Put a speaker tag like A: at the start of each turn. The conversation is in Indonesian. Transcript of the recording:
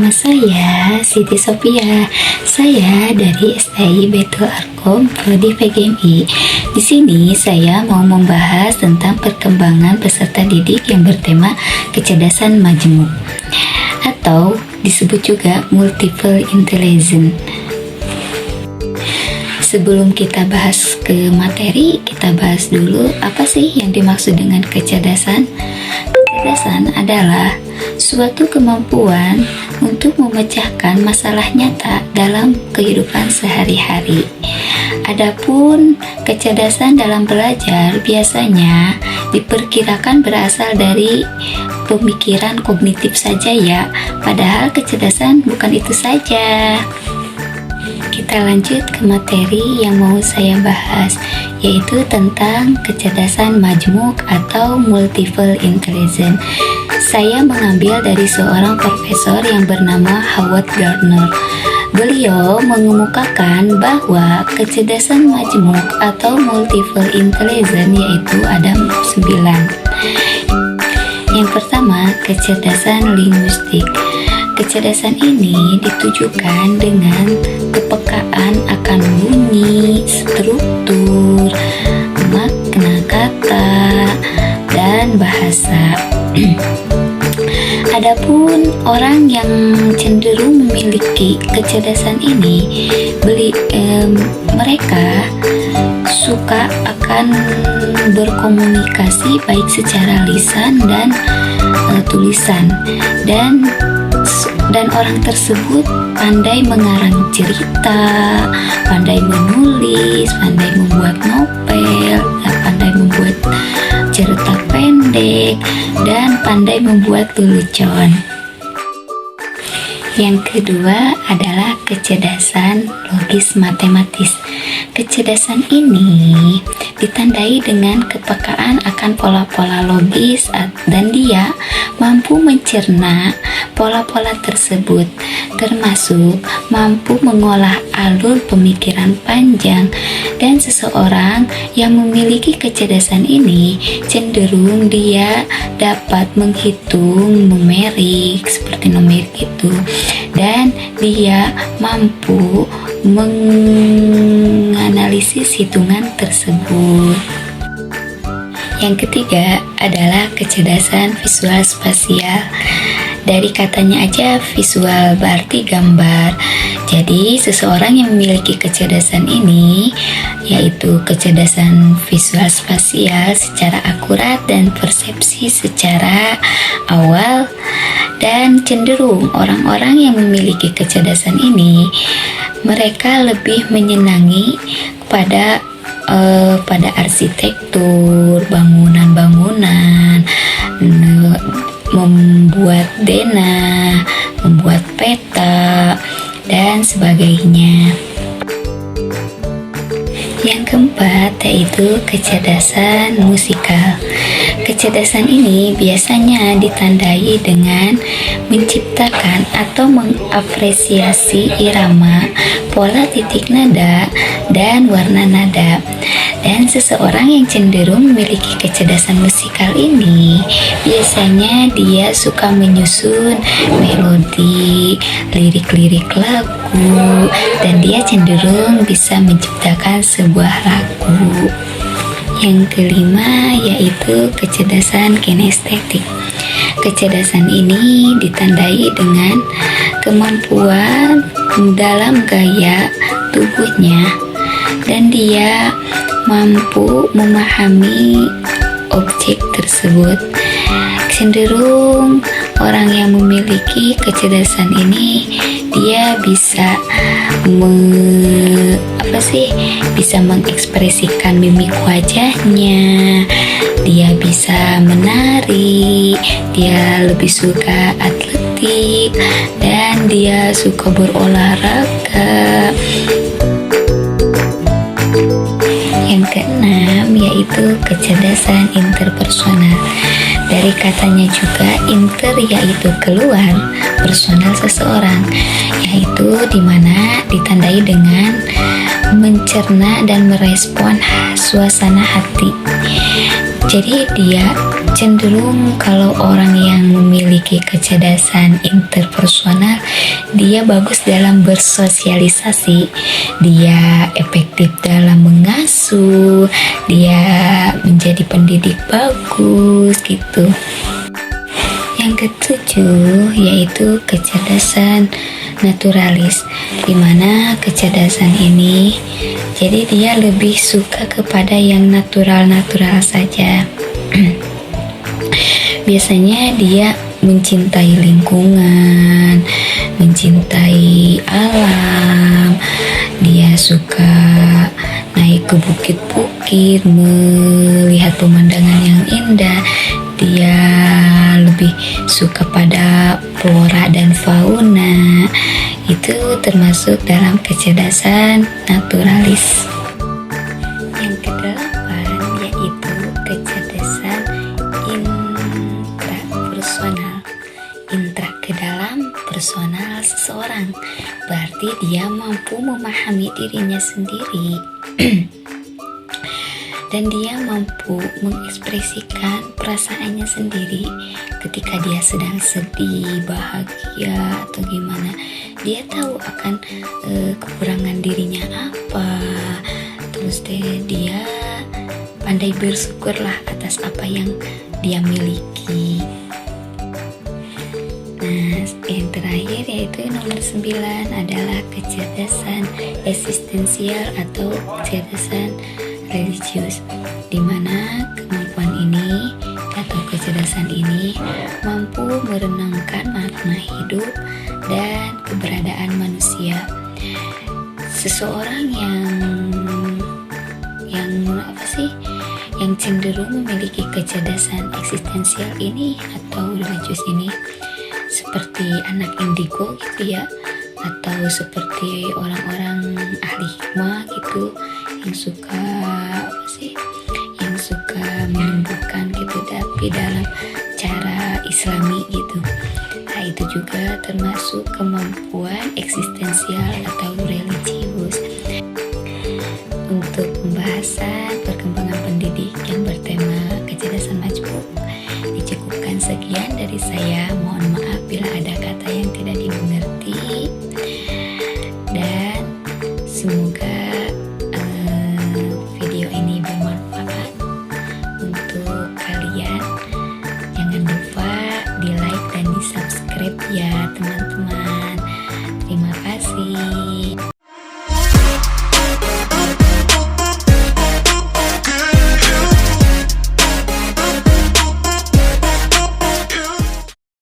A: Nama saya Siti Sophia. Saya dari STI Baitul Arqam Prodi PGMI. Di sini saya mau membahas tentang perkembangan peserta didik yang bertema kecerdasan majemuk atau disebut juga multiple intelligence. Sebelum kita bahas ke materi, kita bahas dulu apa sih yang dimaksud dengan kecerdasan. Kecerdasan adalah suatu kemampuan untuk memecahkan masalah nyata dalam kehidupan sehari-hari. Adapun kecerdasan dalam belajar biasanya diperkirakan berasal dari pemikiran kognitif saja ya, padahal kecerdasan bukan itu saja. Kita lanjut ke materi yang mau saya bahas, yaitu tentang kecerdasan majemuk atau multiple intelligence. Saya mengambil dari seorang profesor yang bernama Howard Gardner. Beliau mengemukakan bahwa kecerdasan majemuk atau multiple intelligence yaitu ada 9. Yang pertama, kecerdasan linguistik. Kecerdasan ini ditujukan dengan kepekaan akan bunyi, struktur, makna kata, dan bahasa. Adapun orang yang cenderung memiliki kecerdasan ini, mereka suka akan berkomunikasi baik secara lisan dan tulisan, dan orang tersebut pandai mengarang cerita, pandai menulis, pandai membuat novel, pandai membuat cerita pendek, dan pandai membuat lelucon. Yang kedua adalah kecerdasan logis matematis. Kecerdasan ini ditandai dengan kepekaan akan pola-pola logis dan dia mampu mencerna pola-pola tersebut, termasuk mampu mengolah alur pemikiran panjang. Dan seseorang yang memiliki kecerdasan ini cenderung dia dapat menghitung numerik seperti numerik itu, dan dia mampu menganalisis hitungan tersebut. Yang ketiga adalah kecerdasan visual spasial. Dari katanya aja visual berarti gambar. Jadi seseorang yang memiliki kecerdasan ini yaitu kecerdasan visual spasial secara akurat dan persepsi secara awal. Dan cenderung orang-orang yang memiliki kecerdasan ini mereka lebih menyenangi pada arsitektur, bangunan-bangunan, membuat denah, membuat peta, dan sebagainya. Yang keempat yaitu kecerdasan musikal. Kecerdasan ini biasanya ditandai dengan menciptakan atau mengapresiasi irama, pola titik nada, dan warna nada. Dan seseorang yang cenderung memiliki kecerdasan musikal ini biasanya dia suka menyusun melodi, lirik-lirik lagu, dan dia cenderung bisa menciptakan sebuah lagu. Yang kelima yaitu kecerdasan kinestetik. Kecerdasan ini ditandai dengan kemampuan dalam gaya tubuhnya, dan dia mampu memahami objek tersebut. Cenderung orang yang memiliki kecerdasan ini dia bisa mengekspresikan mimik wajahnya, dia bisa menari, dia lebih suka atletik, dan dia suka berolahraga. Yang keenam yaitu kecerdasan interpersonal. Dari katanya juga inter yaitu keluar, personal seseorang, yaitu dimana ditandai dengan mencerna dan merespon suasana hati. Jadi dia cenderung kalau orang yang memiliki kecerdasan interpersonal, dia bagus dalam bersosialisasi, dia efektif dalam mengasuh, dia menjadi pendidik bagus gitu. Yang ketujuh yaitu kecerdasan naturalis, dimana kecerdasan ini jadi dia lebih suka kepada yang natural-natural saja. Biasanya dia mencintai lingkungan, mencintai alam, dia suka naik ke bukit-bukit, melihat pemandangan yang indah, dia lebih suka pada flora dan fauna. Itu termasuk dalam kecerdasan naturalis. Yang kedelapan yaitu kecerdasan intrapersonal. Intra ke dalam, personal seseorang, berarti dia mampu memahami dirinya sendiri dan dia mampu mengekspresikan perasaannya sendiri ketika dia sedang sedih, bahagia, atau gimana. Dia tahu akan kekurangan dirinya apa, terus dia pandai bersyukurlah atas apa yang dia miliki. Nah, yang terakhir yaitu nomor 9 adalah kecerdasan eksistensial atau kecerdasan religius, di mana kemampuan ini atau kecerdasan ini mampu merenungkan makna hidup dan keberadaan manusia. Seseorang yang cenderung memiliki kecerdasan eksistensial ini atau religius ini seperti anak indigo gitu ya, atau seperti orang-orang ahli hikmah gitu yang suka menyembuhkan gitu, tapi dalam cara islami gitu. Nah, itu juga termasuk kemampuan eksistensial atau religius. Untuk pembahasan perkembangan pendidik yang bertema kecerdasan majmuk, dicukupkan sekian dari saya. Mohon maaf bila ada kata yang tidak dimengerti, dan semoga video ini bermanfaat untuk kalian. Jangan lupa di like dan di subscribe ya teman-teman. Terima kasih.